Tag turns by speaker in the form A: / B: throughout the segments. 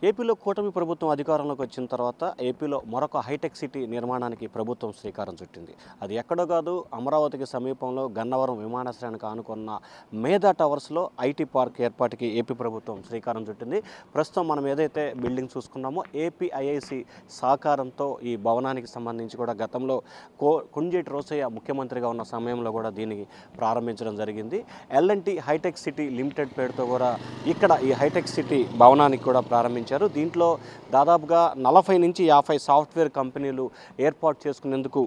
A: ఏపీలో కూటమి ప్రభుత్వం అధికారంలోకి వచ్చిన తర్వాత ఏపీలో మరొక హైటెక్ సిటీ నిర్మాణానికి ప్రభుత్వం శ్రీకారం చుట్టింది. అది ఎక్కడో కాదు, అమరావతికి సమీపంలో గన్నవరం విమానాశ్రయానికి ఆనుకున్న మేధా టవర్స్లో ఐటీ పార్క్ ఏర్పాటుకి ఏపీ ప్రభుత్వం శ్రీకారం చుట్టింది. ప్రస్తుతం మనం ఏదైతే బిల్డింగ్ చూసుకున్నామో ఏపీఐఐసి సహకారంతో ఈ భవనానికి సంబంధించి కూడా గతంలో కుంజేటి రోసయ్య ముఖ్యమంత్రిగా ఉన్న సమయంలో కూడా దీన్ని ప్రారంభించడం జరిగింది. ఎల్ఎన్టీ హైటెక్ సిటీ లిమిటెడ్ పేరుతో కూడా ఇక్కడ ఈ హైటెక్ సిటీ భవనానికి కూడా ప్రారంభించారు. దీంట్లో దాదాపుగా 40 నుంచి 50 సాఫ్ట్వేర్ కంపెనీలు ఏర్పాటు చేసుకునేందుకు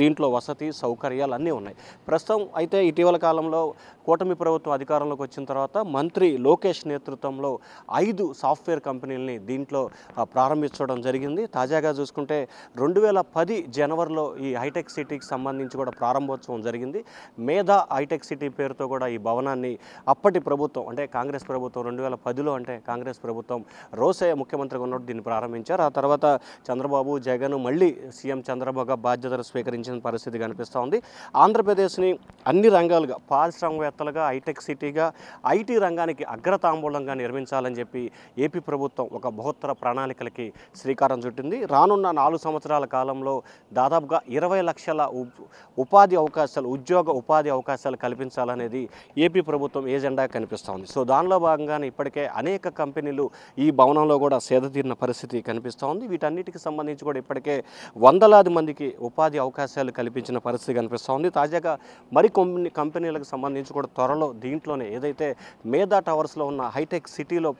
A: దీంట్లో వసతి సౌకర్యాలు అన్నీ ఉన్నాయి. ప్రస్తుతం అయితే ఇటీవల కాలంలో కూటమి ప్రభుత్వం అధికారంలోకి వచ్చిన తర్వాత మంత్రి లోకేష్ నేతృత్వంలో 5 సాఫ్ట్వేర్ కంపెనీలని దీంట్లో ప్రారంభించడం జరిగింది. తాజాగా చూసుకుంటే 2010 జనవరిలో ఈ హైటెక్ సిటీకి సంబంధించి కూడా ప్రారంభోత్సవం జరిగింది. మేధా హైటెక్ సిటీ పేరుతో కూడా ఈ భవనాన్ని అప్పటి ప్రభుత్వం అంటే కాంగ్రెస్ ప్రభుత్వం 2010లో అంటే కాంగ్రెస్ ప్రభుత్వం రోసయ్య ముఖ్యమంత్రిగా ఉన్నప్పుడు దీన్ని ప్రారంభించారు. ఆ తర్వాత చంద్రబాబు జగన్ మళ్ళీ సీఎం చంద్రబాబు బాధ్యతలు స్వీకరించిన పరిస్థితి కనిపిస్తూ ఉంది. ఆంధ్రప్రదేశ్ని అన్ని రంగాలుగా పారిశ్రామికవేత్తలుగా హైటెక్ సిటీగా ఐటీ రంగానికి అగ్రతాంబూలంగా నిర్మించాలని చెప్పి ఏపీ ప్రభుత్వం ఒక బృహత్తర ప్రణాళికలకి శ్రీకారం చుట్టింది. రానున్న 4 సంవత్సరాల కాలంలో దాదాపుగా 20 లక్షల ఉద్యోగ ఉపాధి అవకాశాలు కల్పించాలనేది ఏపీ ప్రభుత్వం ఏజెండా కనిపిస్తూ ఉంది. సో దానిలో భాగంగానే ఇప్పటికే అనేక కంపెనీలు ఈ భవనంలో కూడా సేదతీరిన పరిస్థితి కనిపిస్తూ ఉంది. వీటన్నిటికి సంబంధించి కూడా ఇప్పటికే వందలాది మందికి ఉపాధి అవకాశాలు కల్పించిన పరిస్థితి కనిపిస్తూ ఉంది. తాజాగా మరికొన్ని కంపెనీలకు సంబంధించి కూడా త్వరలో దీంట్లోనే ఏదైతే మేధా టవర్స్లో ఉన్న హైటెక్ సిటీలో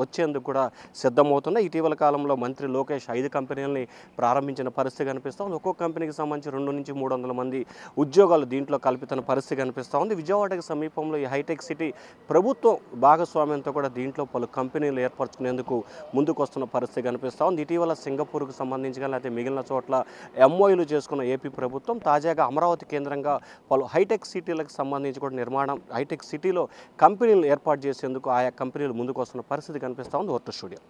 A: వచ్చేందుకు కూడా సిద్ధమవుతున్నాయి. ఇటీవల కాలంలో మంత్రి లోకేష్ 5 కంపెనీలని ప్రారంభించిన పరిస్థితి కనిపిస్తూ ఉంది. ఒక్కొక్క కంపెనీకి సంబంధించి 200 నుంచి 300 మంది ఉద్యోగాలు దీంట్లో కల్పిస్తున్న పరిస్థితి కనిపిస్తూ ఉంది. విజయవాడకి సమీపంలో ఈ హైటెక్ సిటీ ప్రభుత్వం భాగస్వామ్యంతో కూడా దీంట్లో పలు కంపెనీలు ఏర్పరచుకునేందుకు ముందుకు వస్తున్న పరిస్థితి కనిపిస్తూ ఉంది. ఇటీవల సింగపూర్కు సంబంధించి కానీ లేకపోతే మిగిలిన చోట్ల ఎంఓయూలు చేసుకున్న ఏపీ ప్రభుత్వం తాజాగా అమరావతి కేంద్రంగా పలు హైటెక్ సిటీలకు సంబంధించి కూడా హైటెక్ సిటీలో కంపెనీలు ఏర్పాటు చేసేందుకు ఆయా కంపెనీలు ముందుకు వస్తున్న పరిస్థితి కనిపిస్తూ ఉంది. Vote studio.